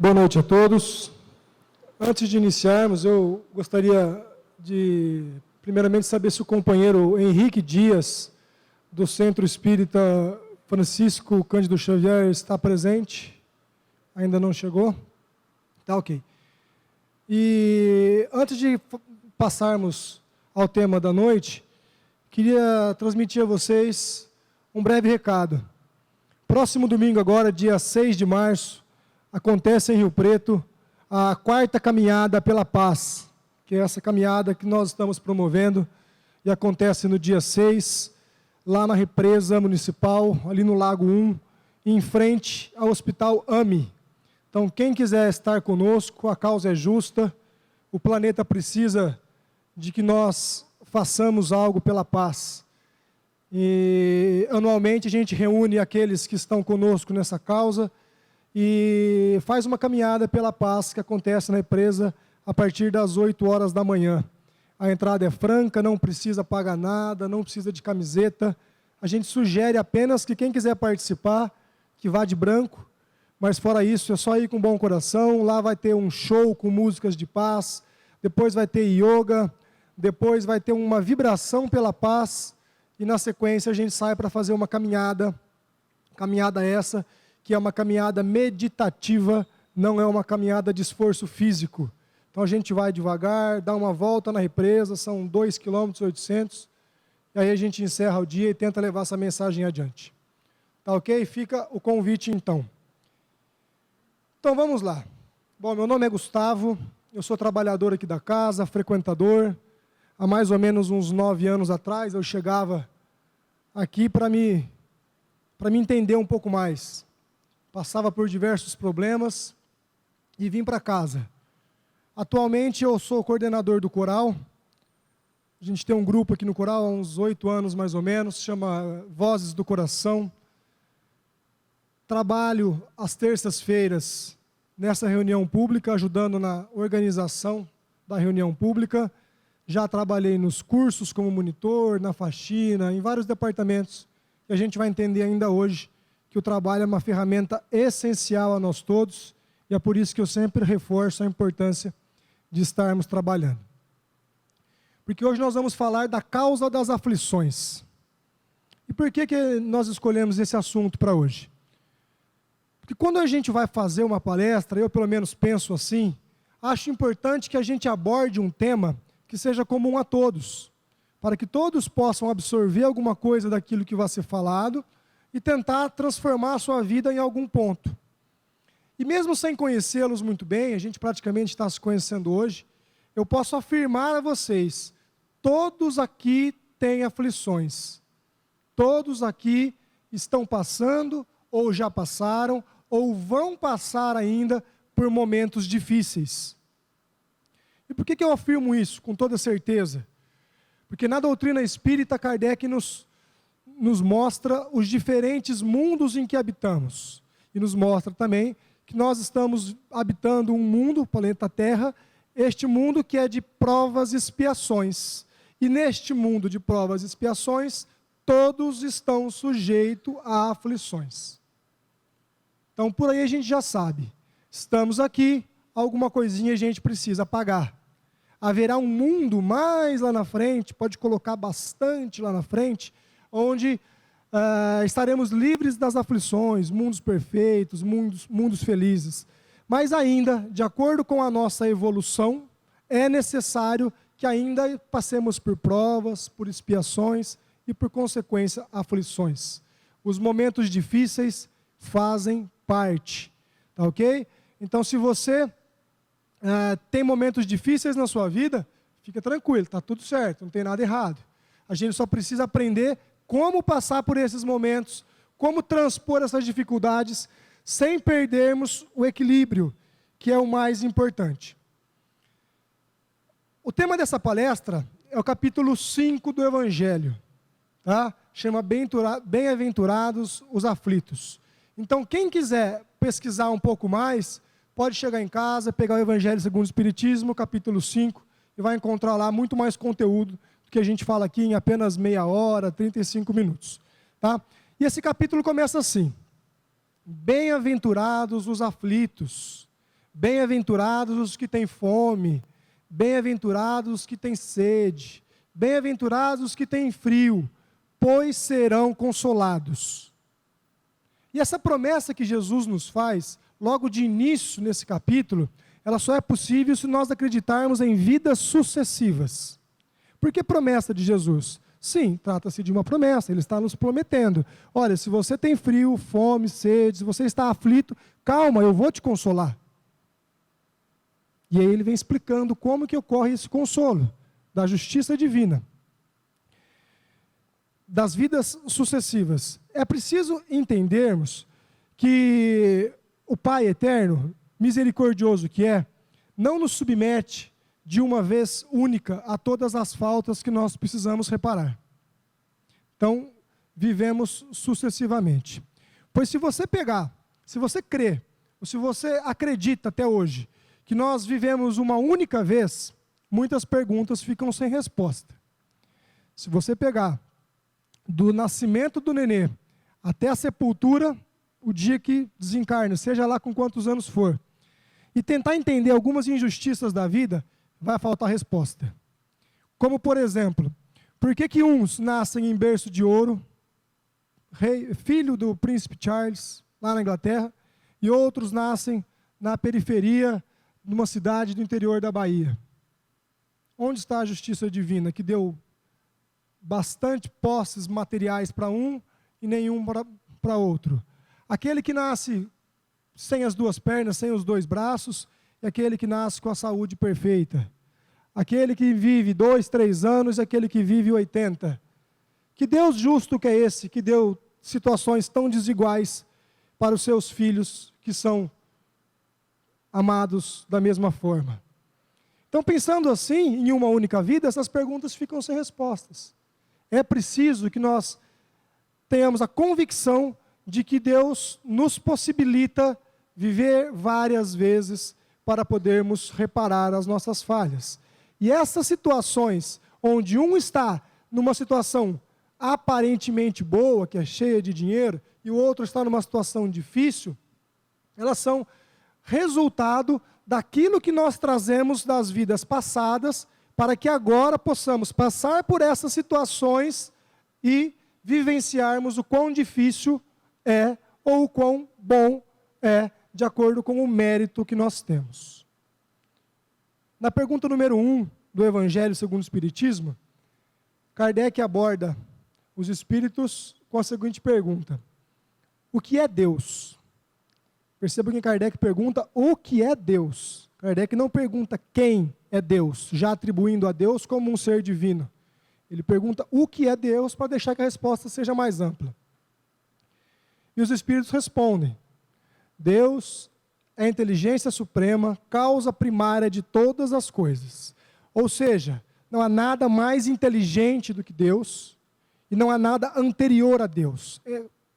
Boa noite a todos. Antes de iniciarmos, eu gostaria de, primeiramente, saber se o companheiro Henrique Dias, do Centro Espírita Francisco Cândido Xavier, está presente. Ainda não chegou? Tá ok. E antes de passarmos ao tema da noite, queria transmitir a vocês um breve recado. Próximo domingo agora, dia 6 de março, acontece em Rio Preto a 4ª Caminhada pela Paz, que é essa caminhada que nós estamos promovendo, e acontece no dia 6, lá na represa municipal, ali no Lago 1, em frente ao Hospital AMI. Então, quem quiser estar conosco, a causa é justa, o planeta precisa de que nós façamos algo pela paz. E, anualmente, a gente reúne aqueles que estão conosco nessa causa, e faz uma caminhada pela paz que acontece na represa a partir das 8 horas da manhã. A entrada é franca, não precisa pagar nada, não precisa de camiseta. A gente sugere apenas que quem quiser participar, que vá de branco, mas fora isso é só ir com bom coração. Lá vai ter um show com músicas de paz, depois vai ter yoga, depois vai ter uma vibração pela paz, e na sequência a gente sai para fazer uma caminhada essa, que é uma caminhada meditativa, não é uma caminhada de esforço físico. Então a gente vai devagar, dá uma volta na represa, são 2,8 km, e aí a gente encerra o dia e tenta levar essa mensagem adiante. Tá ok? Fica o convite então. Então vamos lá. Bom, meu nome é Gustavo, eu sou trabalhador aqui da casa, frequentador. Há mais ou menos uns 9 anos atrás eu chegava aqui para me entender um pouco mais. Passava por diversos problemas e vim para casa. Atualmente eu sou coordenador do coral. A gente tem um grupo aqui no coral há uns 8 anos mais ou menos, chama Vozes do Coração. Trabalho às terças-feiras nessa reunião pública, ajudando na organização da reunião pública. Já trabalhei nos cursos como monitor, na faxina, em vários departamentos. E a gente vai entender ainda hoje que o trabalho é uma ferramenta essencial a nós todos, e é por isso que eu sempre reforço a importância de estarmos trabalhando. Porque hoje nós vamos falar da causa das aflições. E por que nós escolhemos esse assunto para hoje? Porque quando a gente vai fazer uma palestra, eu pelo menos penso assim, acho importante que a gente aborde um tema que seja comum a todos, para que todos possam absorver alguma coisa daquilo que vai ser falado, e tentar transformar a sua vida em algum ponto. E mesmo sem conhecê-los muito bem, a gente praticamente está se conhecendo hoje, eu posso afirmar a vocês, todos aqui têm aflições. Todos aqui estão passando, ou já passaram, ou vão passar ainda por momentos difíceis. E por que eu afirmo isso com toda certeza? Porque na doutrina espírita, Kardec nos mostra os diferentes mundos em que habitamos. E nos mostra também que nós estamos habitando um mundo, o planeta Terra, este mundo que é de provas e expiações. E neste mundo de provas e expiações, todos estão sujeitos a aflições. Então, por aí a gente já sabe. Estamos aqui, alguma coisinha a gente precisa pagar. Haverá um mundo mais lá na frente, pode colocar bastante lá na frente, onde estaremos livres das aflições, mundos perfeitos, mundos felizes. Mas ainda, de acordo com a nossa evolução, é necessário que ainda passemos por provas, por expiações e, por consequência, aflições. Os momentos difíceis fazem parte, tá ok? Então, se você tem momentos difíceis na sua vida, fica tranquilo, está tudo certo, não tem nada errado. A gente só precisa aprender como passar por esses momentos, como transpor essas dificuldades, sem perdermos o equilíbrio, que é o mais importante. O tema dessa palestra é o capítulo 5 do Evangelho, tá? Chama Bem-aventurados os aflitos. Então, quem quiser pesquisar um pouco mais, pode chegar em casa, pegar o Evangelho segundo o Espiritismo, capítulo 5, e vai encontrar lá muito mais conteúdo que a gente fala aqui em apenas meia hora, 35 minutos. Tá? E esse capítulo começa assim: Bem-aventurados os aflitos. Bem-aventurados os que têm fome, bem-aventurados os que têm sede, bem-aventurados os que têm frio, pois serão consolados. E essa promessa que Jesus nos faz, logo de início nesse capítulo, ela só é possível se nós acreditarmos em vidas sucessivas. Por que promessa de Jesus? Sim, trata-se de uma promessa, ele está nos prometendo. Olha, se você tem frio, fome, sede, se você está aflito, calma, eu vou te consolar. E aí ele vem explicando como que ocorre esse consolo, da justiça divina, das vidas sucessivas. É preciso entendermos que o Pai eterno, misericordioso que é, não nos submete de uma vez única a todas as faltas que nós precisamos reparar. Então, vivemos sucessivamente. Pois se você pegar, se você crê, ou se você acredita até hoje, que nós vivemos uma única vez, muitas perguntas ficam sem resposta. Se você pegar do nascimento do nenê até a sepultura, o dia que desencarna, seja lá com quantos anos for, e tentar entender algumas injustiças da vida, vai faltar resposta. Como, por exemplo, por que uns nascem em berço de ouro, filho do príncipe Charles, lá na Inglaterra, e outros nascem na periferia, numa cidade do interior da Bahia? Onde está a justiça divina, que deu bastante posses materiais para um e nenhum para outro? Aquele que nasce sem as duas pernas, sem os dois braços, e aquele que nasce com a saúde perfeita. Aquele que vive 2, 3 anos e aquele que vive 80. Que Deus justo que é esse, que deu situações tão desiguais para os seus filhos que são amados da mesma forma. Então, pensando assim, em uma única vida, essas perguntas ficam sem respostas. É preciso que nós tenhamos a convicção de que Deus nos possibilita viver várias vezes para podermos reparar as nossas falhas. E essas situações, onde um está numa situação aparentemente boa, que é cheia de dinheiro, e o outro está numa situação difícil, elas são resultado daquilo que nós trazemos das vidas passadas, para que agora possamos passar por essas situações e vivenciarmos o quão difícil é, ou o quão bom é, de acordo com o mérito que nós temos. Na pergunta número 1 do Evangelho segundo o Espiritismo, Kardec aborda os espíritos com a seguinte pergunta: o que é Deus? Perceba que Kardec pergunta o que é Deus. Kardec não pergunta quem é Deus, já atribuindo a Deus como um ser divino. Ele pergunta o que é Deus para deixar que a resposta seja mais ampla. E os espíritos respondem: Deus é a inteligência suprema, causa primária de todas as coisas. Ou seja, não há nada mais inteligente do que Deus e não há nada anterior a Deus.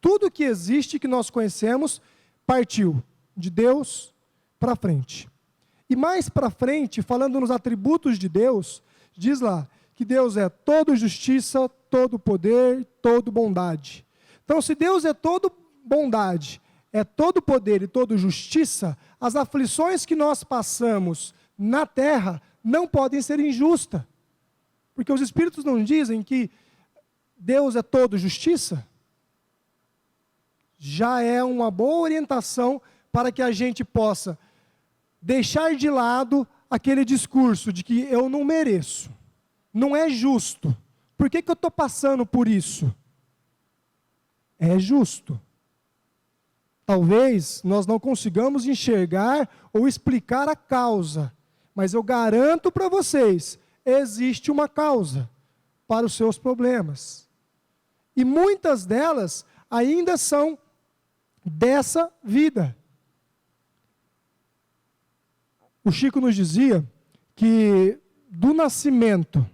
Tudo que existe, que nós conhecemos, partiu de Deus para frente. E mais para frente, falando nos atributos de Deus, diz lá que Deus é todo justiça, todo poder, todo bondade. Então, se Deus é todo bondade, é todo poder e todo justiça, as aflições que nós passamos na terra não podem ser injustas. Porque os espíritos não dizem que Deus é todo justiça? Já é uma boa orientação para que a gente possa deixar de lado aquele discurso de que eu não mereço, não é justo. Por que eu estou passando por isso? É justo. Talvez nós não consigamos enxergar ou explicar a causa, mas eu garanto para vocês, existe uma causa para os seus problemas. E muitas delas ainda são dessa vida. O Chico nos dizia que do nascimento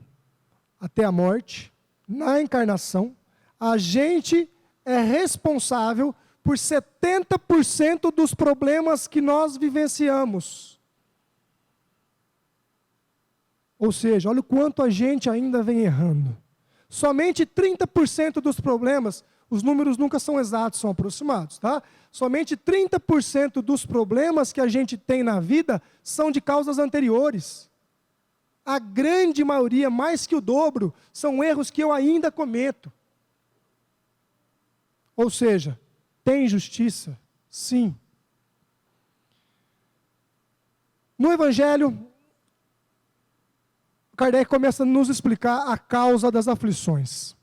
até a morte, na encarnação, a gente é responsável por 70% dos problemas que nós vivenciamos. Ou seja, olha o quanto a gente ainda vem errando. somente 30% dos problemas, os números nunca são exatos, são aproximados, tá? Somente 30% dos problemas que a gente tem na vida são de causas anteriores. A grande maioria, mais que o dobro, são erros que eu ainda cometo. Ou seja, tem justiça? Sim. No Evangelho, Kardec começa a nos explicar a causa das aflições.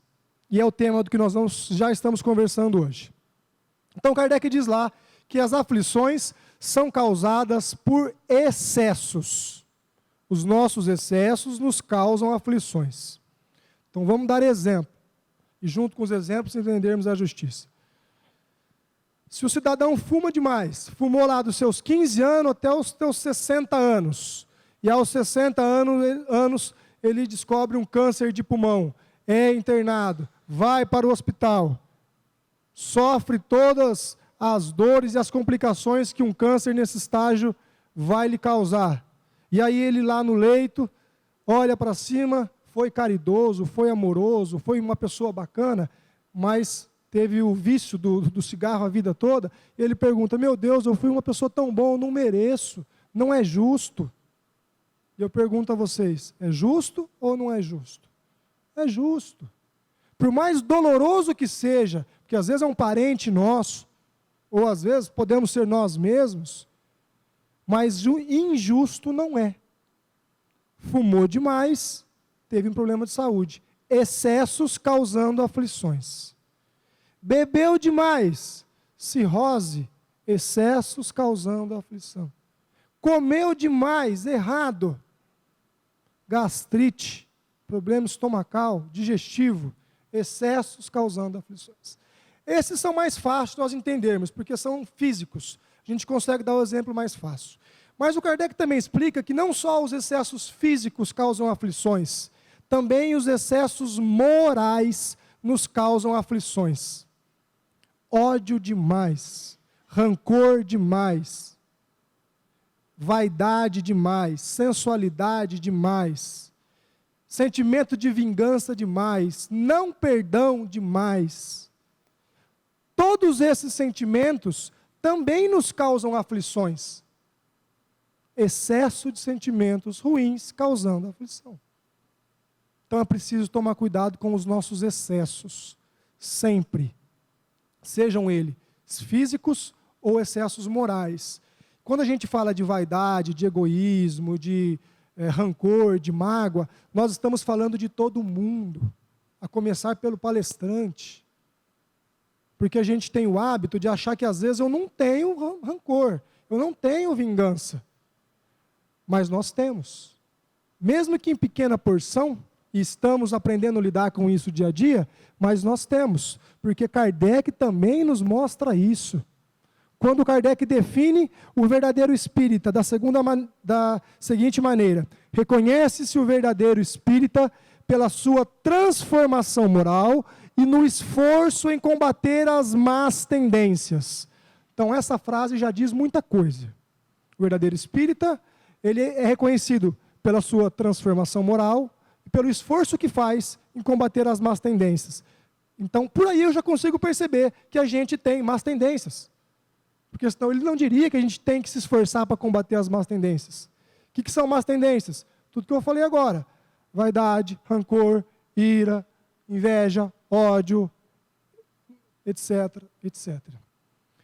E é o tema do que nós já estamos conversando hoje. Então Kardec diz lá que as aflições são causadas por excessos. Os nossos excessos nos causam aflições. Então vamos dar exemplo. E junto com os exemplos entendermos a justiça. Se o cidadão fuma demais, fumou lá dos seus 15 anos até os seus 60 anos, e aos 60 anos ele descobre um câncer de pulmão, é internado, vai para o hospital, sofre todas as dores e as complicações que um câncer nesse estágio vai lhe causar. E aí ele lá no leito, olha para cima, foi caridoso, foi amoroso, foi uma pessoa bacana, mas teve o vício do cigarro a vida toda, e ele pergunta, meu Deus, eu fui uma pessoa tão boa, eu não mereço, não é justo. E eu pergunto a vocês, é justo ou não é justo? É justo. Por mais doloroso que seja, porque às vezes é um parente nosso, ou às vezes podemos ser nós mesmos, mas injusto não é. Fumou demais, teve um problema de saúde. Excessos causando aflições. Bebeu demais, cirrose, excessos causando aflição. Comeu demais, errado, gastrite, problema estomacal, digestivo, excessos causando aflições. Esses são mais fáceis nós entendermos, porque são físicos. A gente consegue dar o exemplo mais fácil. Mas o Kardec também explica que não só os excessos físicos causam aflições, também os excessos morais nos causam aflições. Ódio demais, rancor demais, vaidade demais, sensualidade demais, sentimento de vingança demais, não perdão demais. Todos esses sentimentos também nos causam aflições. Excesso de sentimentos ruins causando aflição. Então é preciso tomar cuidado com os nossos excessos, sempre. Sejam eles físicos ou excessos morais. Quando a gente fala de vaidade, de egoísmo, de rancor, de mágoa, nós estamos falando de todo mundo, a começar pelo palestrante. Porque a gente tem o hábito de achar que às vezes eu não tenho rancor, eu não tenho vingança. Mas nós temos. Mesmo que em pequena porção, e estamos aprendendo a lidar com isso dia a dia, mas nós temos, porque Kardec também nos mostra isso. Quando Kardec define o verdadeiro espírita da seguinte maneira: reconhece-se o verdadeiro espírita pela sua transformação moral e no esforço em combater as más tendências. Então essa frase já diz muita coisa. O verdadeiro espírita, ele é reconhecido pela sua transformação moral, pelo esforço que faz em combater as más tendências. Então, por aí eu já consigo perceber que a gente tem más tendências. Porque senão ele não diria que a gente tem que se esforçar para combater as más tendências. O que são más tendências? Tudo que eu falei agora. Vaidade, rancor, ira, inveja, ódio, etc, etc.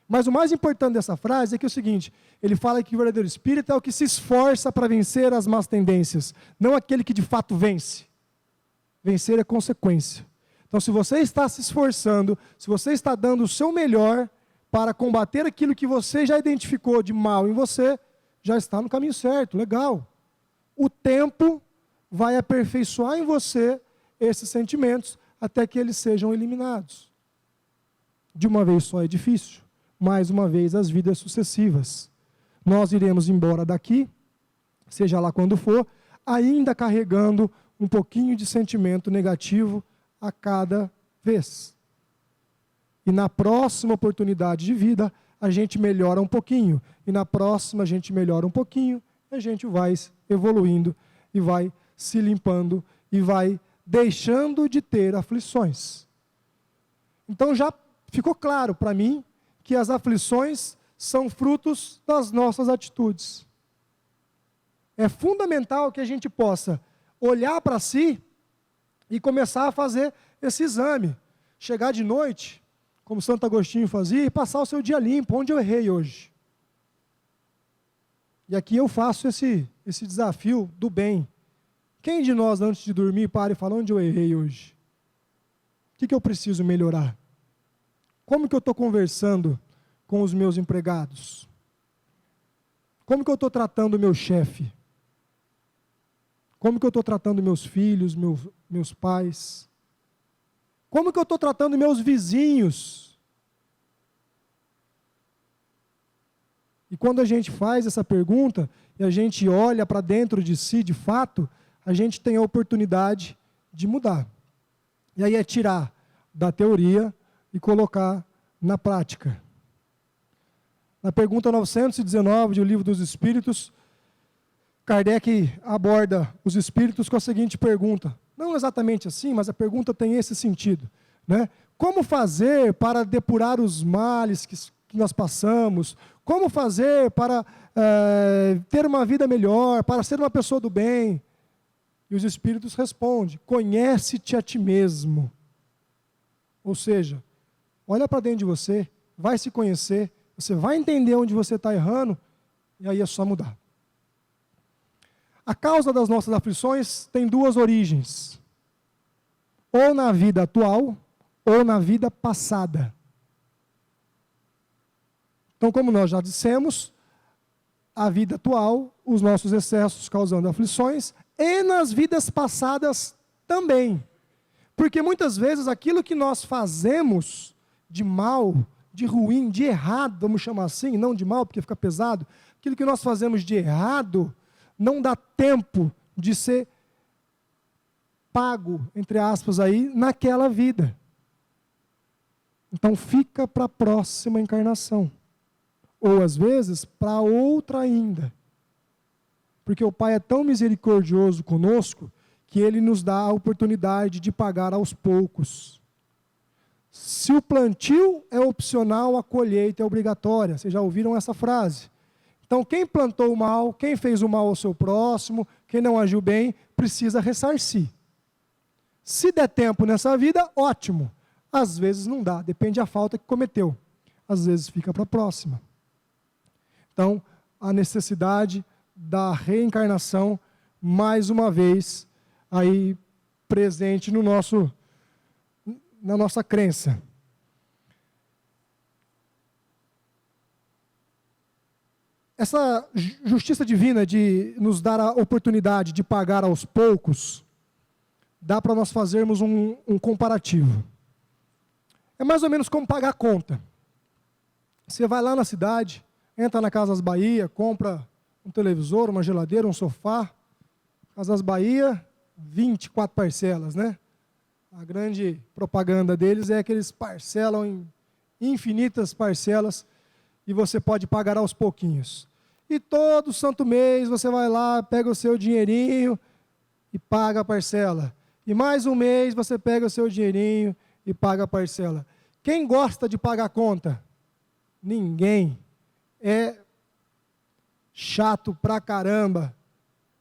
Mas o mais importante dessa frase é que é o seguinte, ele fala que o verdadeiro espírito é o que se esforça para vencer as más tendências, não aquele que de fato vence. Vencer é consequência. Então, se você está se esforçando, se você está dando o seu melhor para combater aquilo que você já identificou de mal em você, já está no caminho certo, legal. O tempo vai aperfeiçoar em você esses sentimentos até que eles sejam eliminados. De uma vez só é difícil. Mais uma vez as vidas sucessivas. Nós iremos embora daqui, seja lá quando for, ainda carregando um pouquinho de sentimento negativo a cada vez. E na próxima oportunidade de vida, a gente melhora um pouquinho. E na próxima a gente melhora um pouquinho, e a gente vai evoluindo, e vai se limpando, e vai deixando de ter aflições. Então já ficou claro para mim que as aflições são frutos das nossas atitudes. É fundamental que a gente possa olhar para si e começar a fazer esse exame. Chegar de noite, como Santo Agostinho fazia, e passar o seu dia limpo, onde eu errei hoje. E aqui eu faço esse desafio do bem. Quem de nós, antes de dormir, para e fala, onde eu errei hoje? O que eu preciso melhorar? Como que eu estou conversando com os meus empregados? Como que eu estou tratando o meu chefe? Como que eu estou tratando meus filhos, meus pais? Como que eu estou tratando meus vizinhos? E quando a gente faz essa pergunta, e a gente olha para dentro de si, de fato, a gente tem a oportunidade de mudar. E aí é tirar da teoria e colocar na prática. Na pergunta 919 do Livro dos Espíritos, Kardec aborda os espíritos com a seguinte pergunta. Não exatamente assim, mas a pergunta tem esse sentido, né? Como fazer para depurar os males que nós passamos? Como fazer para ter uma vida melhor, para ser uma pessoa do bem? E os espíritos respondem, conhece-te a ti mesmo. Ou seja, olha para dentro de você, vai se conhecer, você vai entender onde você está errando, e aí é só mudar. A causa das nossas aflições tem duas origens. Ou na vida atual, ou na vida passada. Então, como nós já dissemos, a vida atual, os nossos excessos causando aflições, e nas vidas passadas também. Porque muitas vezes aquilo que nós fazemos de mal, de ruim, de errado, vamos chamar assim, não de mal porque fica pesado, aquilo que nós fazemos de errado, não dá tempo de ser pago, entre aspas, aí, naquela vida. Então fica para a próxima encarnação. Ou às vezes, para outra ainda. Porque o Pai é tão misericordioso conosco, que Ele nos dá a oportunidade de pagar aos poucos. Se o plantio é opcional, a colheita é obrigatória. Vocês já ouviram essa frase? Então, quem plantou o mal, quem fez o mal ao seu próximo, quem não agiu bem, precisa ressarcir. Se der tempo nessa vida, ótimo. Às vezes não dá, depende da falta que cometeu. Às vezes fica para a próxima. Então, a necessidade da reencarnação, mais uma vez, aí presente na nossa crença. Essa justiça divina de nos dar a oportunidade de pagar aos poucos, dá para nós fazermos um comparativo. É mais ou menos como pagar a conta. Você vai lá na cidade, entra na Casas Bahia, compra um televisor, uma geladeira, um sofá. Casas Bahia, 24 parcelas, né? A grande propaganda deles é que eles parcelam em infinitas parcelas e você pode pagar aos pouquinhos. E todo santo mês você vai lá, pega o seu dinheirinho e paga a parcela. E mais um mês você pega o seu dinheirinho e paga a parcela. Quem gosta de pagar a conta? Ninguém. É chato pra caramba.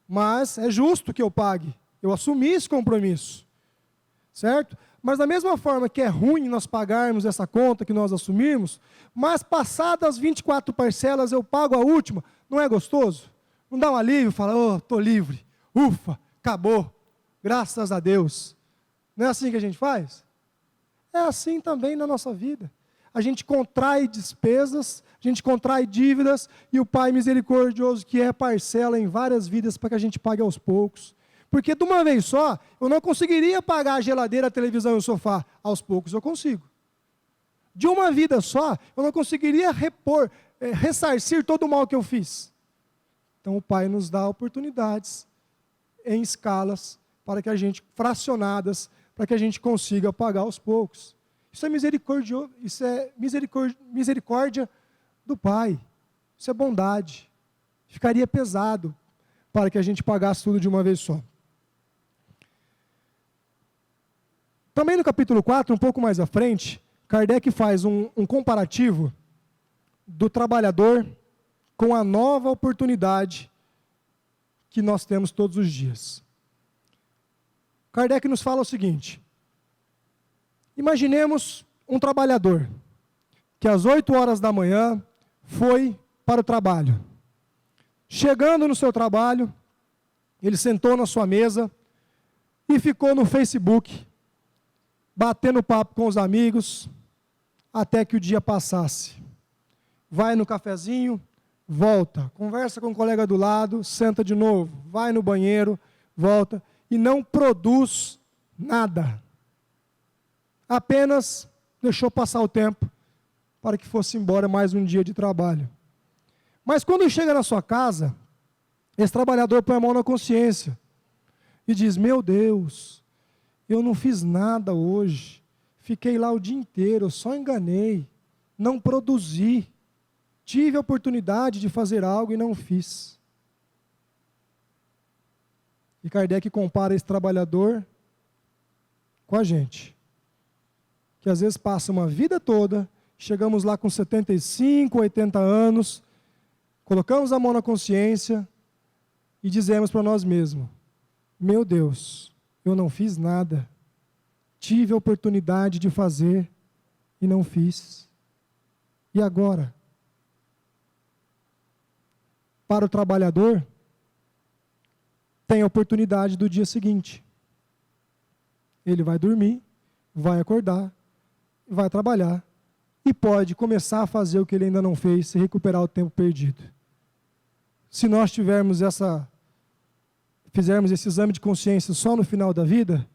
Mas é justo que eu pague. Eu assumi esse compromisso. Certo? Mas da mesma forma que é ruim nós pagarmos essa conta que nós assumimos, mas passadas as 24 parcelas eu pago a última, não é gostoso? Não dá um alívio? Fala, estou livre, ufa, acabou, graças a Deus. Não é assim que a gente faz? É assim também na nossa vida. A gente contrai despesas, a gente contrai dívidas, e o Pai misericordioso que é parcela em várias vidas para que a gente pague aos poucos. Porque de uma vez só, eu não conseguiria pagar a geladeira, a televisão e o sofá. Aos poucos eu consigo. De uma vida só, eu não conseguiria ressarcir todo o mal que eu fiz. Então o Pai nos dá oportunidades em escalas para que a gente, fracionadas, para que a gente consiga pagar aos poucos. Isso é misericórdia do Pai. Isso é bondade. Ficaria pesado para que a gente pagasse tudo de uma vez só. Também no capítulo 4, um pouco mais à frente, Kardec faz um comparativo do trabalhador com a nova oportunidade que nós temos todos os dias. Kardec nos fala o seguinte: imaginemos um trabalhador que às 8 horas da manhã foi para o trabalho. Chegando no seu trabalho, ele sentou na sua mesa e ficou no Facebook, batendo papo com os amigos, até que o dia passasse. Vai no cafezinho, volta, conversa com o colega do lado, senta de novo, vai no banheiro, volta, e não produz nada. Apenas deixou passar o tempo para que fosse embora mais um dia de trabalho. Mas quando chega na sua casa, esse trabalhador põe a mão na consciência e diz: meu Deus, eu não fiz nada hoje, fiquei lá o dia inteiro, eu só enganei, não produzi, tive a oportunidade de fazer algo e não fiz. E Kardec compara esse trabalhador com a gente, que às vezes passa uma vida toda, chegamos lá com 75, 80 anos, colocamos a mão na consciência e dizemos para nós mesmos: meu Deus, eu não fiz nada, tive a oportunidade de fazer e não fiz. E agora? Para o trabalhador, tem a oportunidade do dia seguinte. Ele vai dormir, vai acordar, vai trabalhar e pode começar a fazer o que ele ainda não fez e recuperar o tempo perdido. Se nós fizermos esse exame de consciência só no final da vida,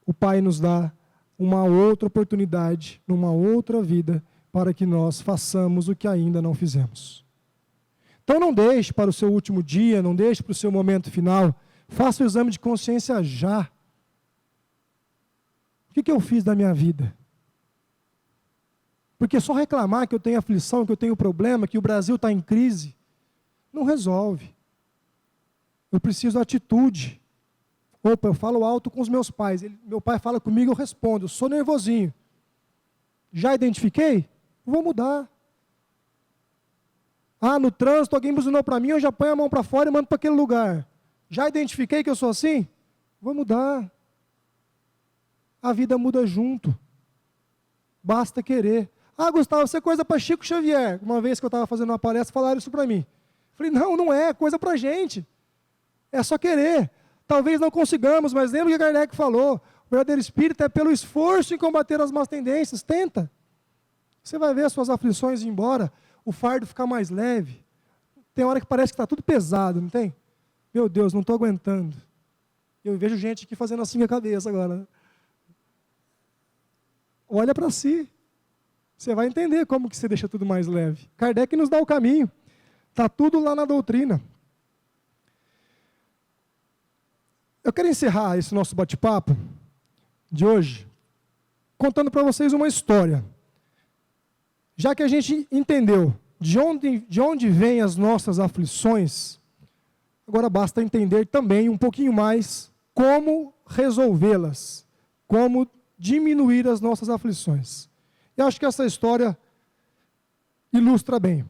o Pai nos dá uma outra oportunidade, numa outra vida, para que nós façamos o que ainda não fizemos. Então não deixe para o seu último dia, não deixe para o seu momento final, faça o exame de consciência já. O que eu fiz da minha vida? Porque só reclamar que eu tenho aflição, que eu tenho problema, que o Brasil está em crise, não resolve. Eu preciso de atitude. Opa, eu falo alto com os meus pais, meu pai fala comigo, eu respondo, eu sou nervosinho. Já identifiquei? Vou mudar. Ah, no trânsito alguém buzinou para mim, eu já ponho a mão para fora e mando para aquele lugar. Já identifiquei que eu sou assim? Vou mudar. A vida muda junto. Basta querer. Ah, Gustavo, isso é coisa para Chico Xavier. Uma vez que eu estava fazendo uma palestra, falaram isso para mim. Falei, não é coisa para a gente. É só querer. Talvez não consigamos, mas lembra o que Kardec falou. O verdadeiro espírito é pelo esforço em combater as más tendências. Tenta. Você vai ver as suas aflições ir embora, o fardo ficar mais leve. Tem hora que parece que está tudo pesado, não tem? Meu Deus, não estou aguentando. Eu vejo gente aqui fazendo assim com a cabeça agora. Olha para si. Você vai entender como que você deixa tudo mais leve. Kardec nos dá o caminho. Está tudo lá na doutrina. Eu quero encerrar esse nosso bate-papo de hoje contando para vocês uma história. Já que a gente entendeu de onde vêm as nossas aflições, agora basta entender também um pouquinho mais como resolvê-las, como diminuir as nossas aflições. Eu acho que essa história ilustra bem.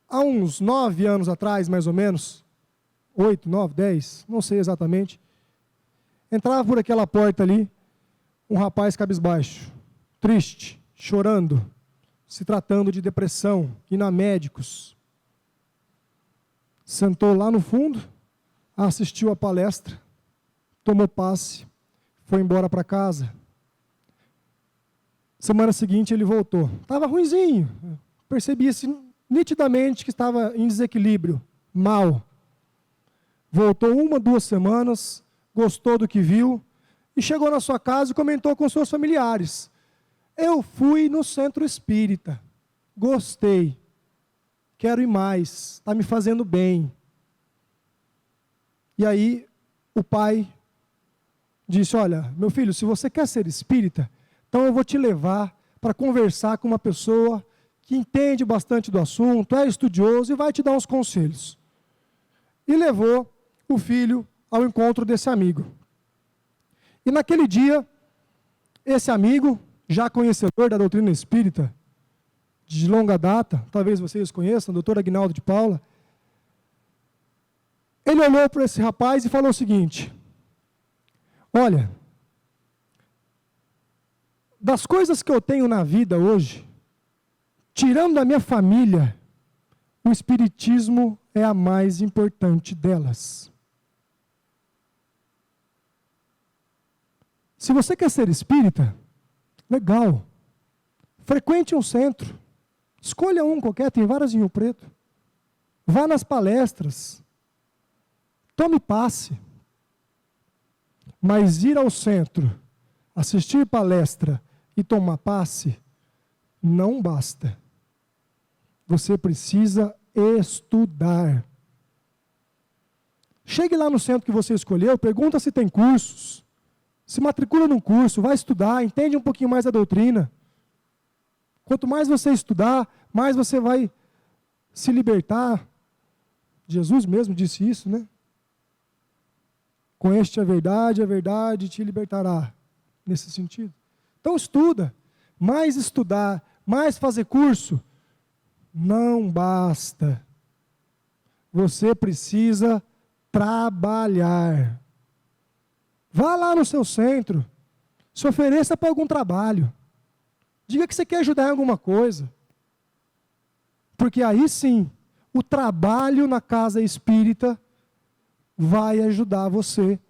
Há uns 9 anos atrás, mais ou menos, 8, 9, 10, não sei exatamente, entrava por aquela porta ali um rapaz cabisbaixo, triste, chorando, se tratando de depressão, indo a médicos. Sentou lá no fundo, assistiu a palestra, tomou passe, foi embora para casa. Semana seguinte ele voltou. Estava ruinzinho, percebia-se nitidamente que estava em desequilíbrio, mal. Voltou 1, 2 semanas, gostou do que viu, e chegou na sua casa e comentou com seus familiares. Eu fui no centro espírita, gostei, quero ir mais, está me fazendo bem. E aí o pai disse, olha, meu filho, se você quer ser espírita, então eu vou te levar para conversar com uma pessoa que entende bastante do assunto, é estudioso e vai te dar uns conselhos. E levou o filho ao encontro desse amigo. E naquele dia, esse amigo, já conhecedor da doutrina espírita, de longa data, talvez vocês conheçam, o Dr. Aguinaldo de Paula, ele olhou para esse rapaz e falou o seguinte: olha, das coisas que eu tenho na vida hoje, tirando da minha família, o espiritismo é a mais importante delas. Se você quer ser espírita, legal, frequente um centro, escolha um qualquer, tem vários em Rio Preto, vá nas palestras, tome passe, mas ir ao centro, assistir palestra e tomar passe, não basta. Você precisa estudar. Chegue lá no centro que você escolheu, pergunta se tem cursos, se matricula num curso, vai estudar, entende um pouquinho mais a doutrina. Quanto mais você estudar, mais você vai se libertar. Jesus mesmo disse isso, né? Conhece a verdade te libertará. Nesse sentido. Então estuda, mais estudar, mais fazer curso, não basta. Você precisa trabalhar. Vá lá no seu centro, se ofereça para algum trabalho. Diga que você quer ajudar em alguma coisa. Porque aí sim, o trabalho na casa espírita vai ajudar você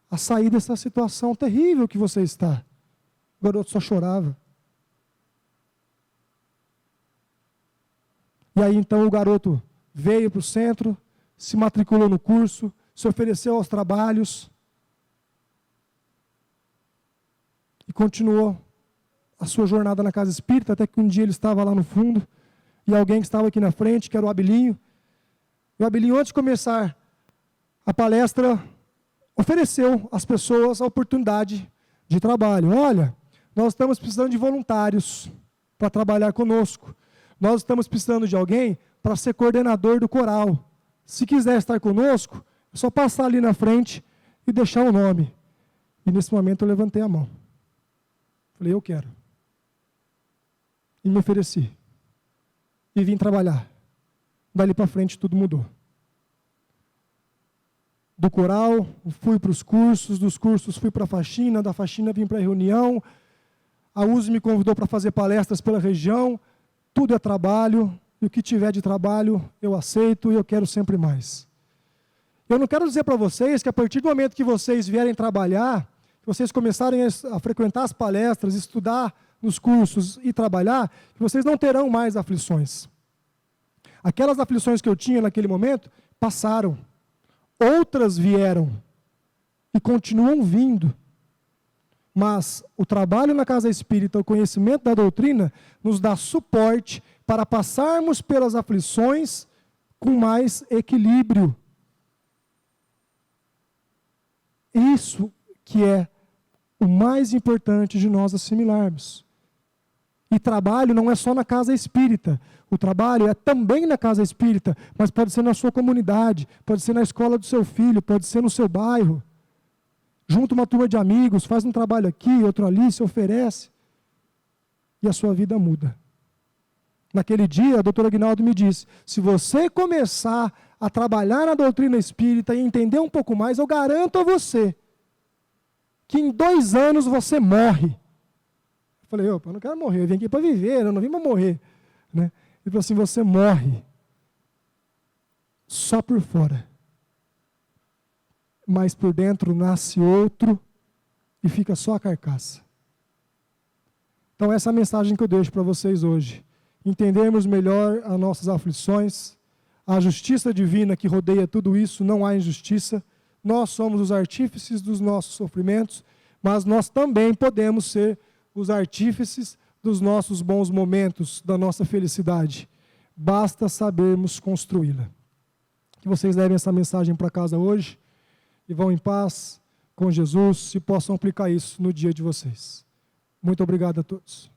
a sair dessa situação terrível que você está. O garoto só chorava. E aí então o garoto veio para o centro, se matriculou no curso, se ofereceu aos trabalhos e continuou a sua jornada na casa espírita, até que um dia ele estava lá no fundo e alguém que estava aqui na frente, que era o Abilinho, e o Abilinho, antes de começar a palestra, ofereceu às pessoas a oportunidade de trabalho. Olha, nós estamos precisando de voluntários para trabalhar conosco. Nós estamos precisando de alguém para ser coordenador do coral. Se quiser estar conosco, é só passar ali na frente e deixar o nome. E nesse momento eu levantei a mão. Falei, eu quero. E me ofereci. E vim trabalhar. Dali para frente tudo mudou. Do coral, fui para os cursos, dos cursos fui para a faxina, da faxina vim para a reunião, a USE me convidou para fazer palestras pela região, tudo é trabalho, e o que tiver de trabalho eu aceito e eu quero sempre mais. Eu não quero dizer para vocês que a partir do momento que vocês vierem trabalhar, que vocês começarem a frequentar as palestras, estudar nos cursos e trabalhar, que vocês não terão mais aflições. Aquelas aflições que eu tinha naquele momento, passaram. Outras vieram e continuam vindo. Mas o trabalho na casa espírita, o conhecimento da doutrina, nos dá suporte para passarmos pelas aflições com mais equilíbrio. Isso que é o mais importante de nós assimilarmos. E trabalho não é só na casa espírita. O trabalho é também na casa espírita, mas pode ser na sua comunidade, pode ser na escola do seu filho, pode ser no seu bairro. Junta uma turma de amigos, faz um trabalho aqui, outro ali, se oferece. E a sua vida muda. Naquele dia, a doutora Aguinaldo me disse, se você começar a trabalhar na doutrina espírita e entender um pouco mais, eu garanto a você que em 2 anos você morre. Eu falei, opa, eu não quero morrer, eu vim aqui para viver, eu não vim para morrer. Né? Ele falou assim, você morre só por fora. Mas por dentro nasce outro e fica só a carcaça. Então essa é a mensagem que eu deixo para vocês hoje. Entendermos melhor as nossas aflições, a justiça divina que rodeia tudo isso, não há injustiça. Nós somos os artífices dos nossos sofrimentos, mas nós também podemos ser os artífices dos nossos bons momentos, da nossa felicidade. Basta sabermos construí-la. Que vocês levem essa mensagem para casa hoje e vão em paz com Jesus e possam aplicar isso no dia de vocês. Muito obrigado a todos.